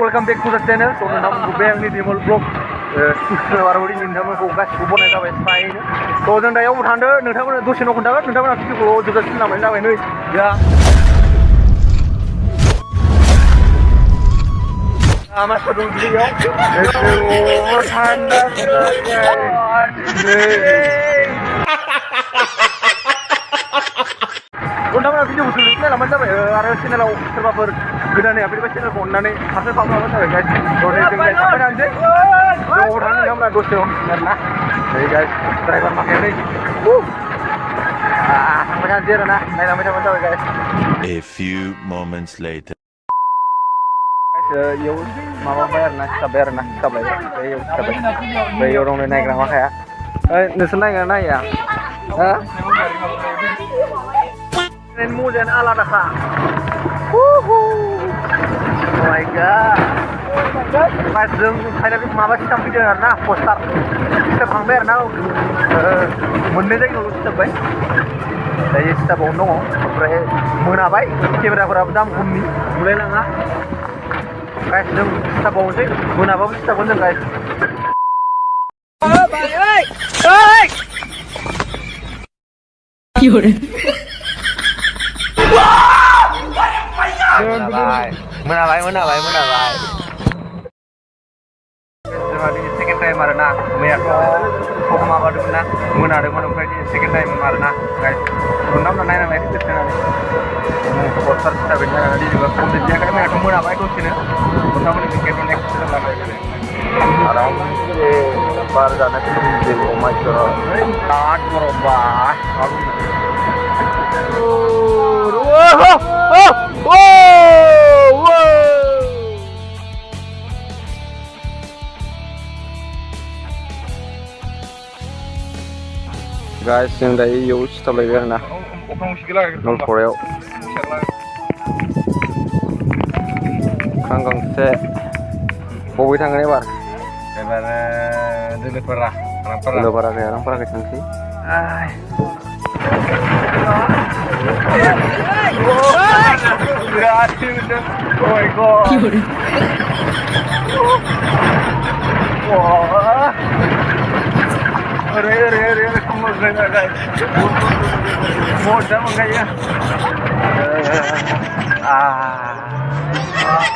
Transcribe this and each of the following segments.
welcome back to the channel. So नोंथांमोनखौ बे आंनि डिमल blog बारहरि नोंथांमोनखौ गासिबो बनाय जाबाय स्रायनो। थ' जों दायो अबाव थांदों नोंथांमोना दसे उनाव खोन्थागोन। नोंथांमोना भिडिअखौ जोबजासिम नायबानो जाबाय नै जोंहा मानसिफोर दं दुब्लियाव थान्दा नोंथांमोना भिडिअखौ जोबजासिम नायलांबानो जाबाय आरो चेनेलाव सोरबाफोर गोदानै हाबफैबाय चेनेलखौ अननानै साबस्क्राइब खालामलांबानो जाबाय गाइस। जों थांबाय थानोसै जों अबाव थांनो नोंथांमोना दसे आरोना नै गाइस ड्राइभार माखाया नै थांबाय थानोसै आरोना नायलांबाय थाबानो जाबाय guys. A few moments later. इयाव माबाबाय आरोना सिथाबबाय आरोना सिथाबलायबाय इयाव सिथाबबाय इयाव दंनो नायग्रा माखाया नोंसोर नायग्रा नाया हा मजायानो आलादाखा माय गॉड जों फाइनालि माबा सिथाबफैदों आरोना पस्टार सिथाबखांबाय आरोना मोननै जायगायावल' सिथाबबाय दायो सिथाबावनो दङ ओमफ्राय मोनाबाय केमेराफोराबो दाम खमनि नुलायलाङा गाइस जों सिथाबावनोसै मोनाबाबो सिथाबगोन जों गाइस। मोनाबाय जोंहा दिनै सेकेन्ड टाइम आरोना मैयाथ' सम माबादोंमोन ना मोनादोंमोन ओमफ्राय दिनै सेकेन्ड टाइम आरोना गाइस नोंथांमोना नायनांनाय गोसोनानै पस्टार सिथाबैनो जानानै दिनैबा कमप्लिट जायाखै मैयाथ' मोनाबाय दसेनो नोंथांमोननि क्रिकेटखौ नेक्स्ट लाबाय आरामसे बार जानायखौ लुबैयो अमा बिराद गरम बा गाइस जों दायो इयाव सिथाबलायबाय आरोना नलपरायाव अख्रां गंसे बबे थांगोन एबार दोलोपारा रांपाराखै थांसै बिराद ओरै खमलायबाय मजा मोनखायो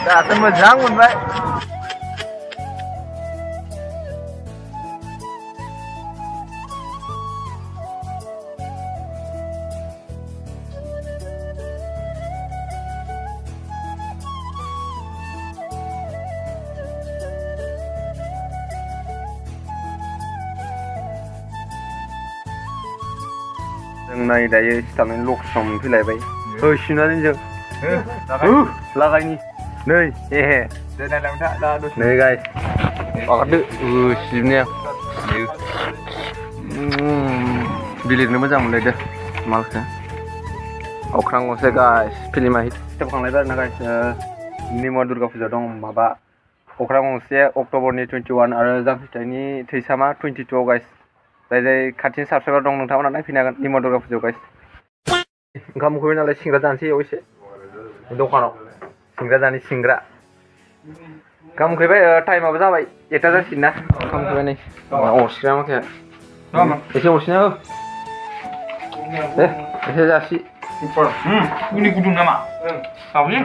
दासो मोजां मोनबाय। जों नाय दायो सिथाबनायनि लकेसनाव मोनफैलायबाय होसिनानै जों लागायनि नै एहे नै गाइस बागारदो सिबनाया बिलिरनो मोजां मोनलायदो मालखो अख्रां गंसे गाइस फिल्मा हिट सिथाबखांलायबाय आरोना गाइस निमा दुर्गा फुजा दं माबा अख्रां गंसे अक्ट'बरनि 21 आरो जांख्रिथायनि थैसामा 22 गाइस जाय खाथिनि साबस्क्राइबार दं नोंथांमोना नायफैनो हागोन निमा दुर्गा फुजायाव गाइस। ओंखाम उखैबाय नालाय सिंग्रा जानोसै इयाव एसे दखानाव सिंग्रा जानि सिंग्रा ओंखाम उखैबाय टाइमाबो जाबाय 1ता जासिगोन ना ओंखाम उखैबाय नै अरसिग्रा माखाया एसे अरसिना हो दे एसे जासि ini gudung nama tahu ni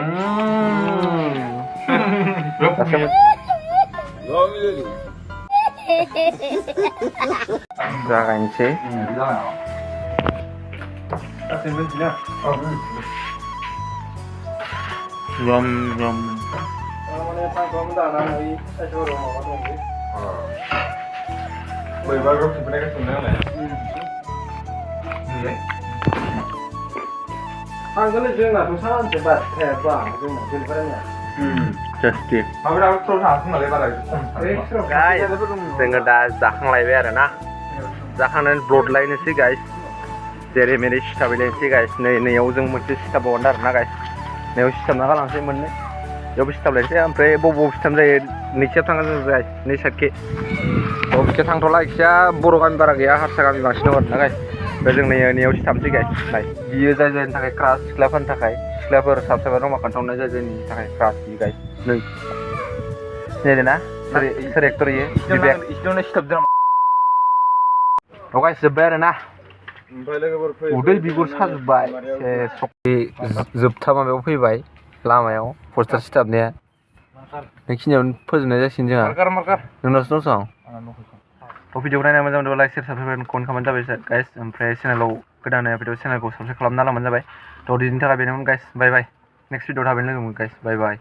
जागायनोसै आंगोल जोंनाथ' सानसे बार थायाबा जोंना जोंफोरनिया जास्टि जोङो दा जाखांलायबाय आरोना जाखांनानै ब्लड लायनोसै गाइस जेरै मेरै सिथाबैलायनोसै गाइस नैयाव जों मोनसे सिथाबबावगोन आरोना गाइस नैयाव सिथाबना गालांसै मोननै बेयावबो सिथाबलायनोसै ओमफ्राय बबाव सिथाब जायो नैथियाव थांगोन जों गाइस नै साइडखै बबेखै थांथ'ला एखिया बर' गामि बारा गैया हारसा गामि बांसिन दं आरोना गाइस ओमफ्राय जों नैयाव सिथाबनोसै गाइस नाय बियो जाय जायनि थाखाय क्रास सिख्लाफोरनि थाखाय सिख्लाफोर साबसाबा दंबा खोन्थाहरनाय जाय जायनि थाखाय क्रास बियो गाइस नै सिनायदों ना सोर एक्टर इयो बिबेक इसोरनो सिथाबदों गाइस जोब्बाय आरो ना उदै बिगुर साजोब्बाय जोबथा माबायाव फैबाय लामायाव पस्टार सिथाबनाया बेखिनियावनो फोजोबनाय जासिगोन जोंहा नोंनावसो दं भिडिअखौ नायना मोजां मोनदोंबा लाइक शेयार साबस्क्राइब कमेन्ट खालामबानो जाबाय गाइस ओमफ्राय चेनेलाव गोदान भिडिअ चेनेलखौ साबस्क्राइब खालामना लाबानो जाबाय थ' दिनैनि थाखाय बेनोमोन गाइस बाय बाय नेक्स्ट भिडिअ थाबैनो लोगो मोनगोन गाइस बाय बाय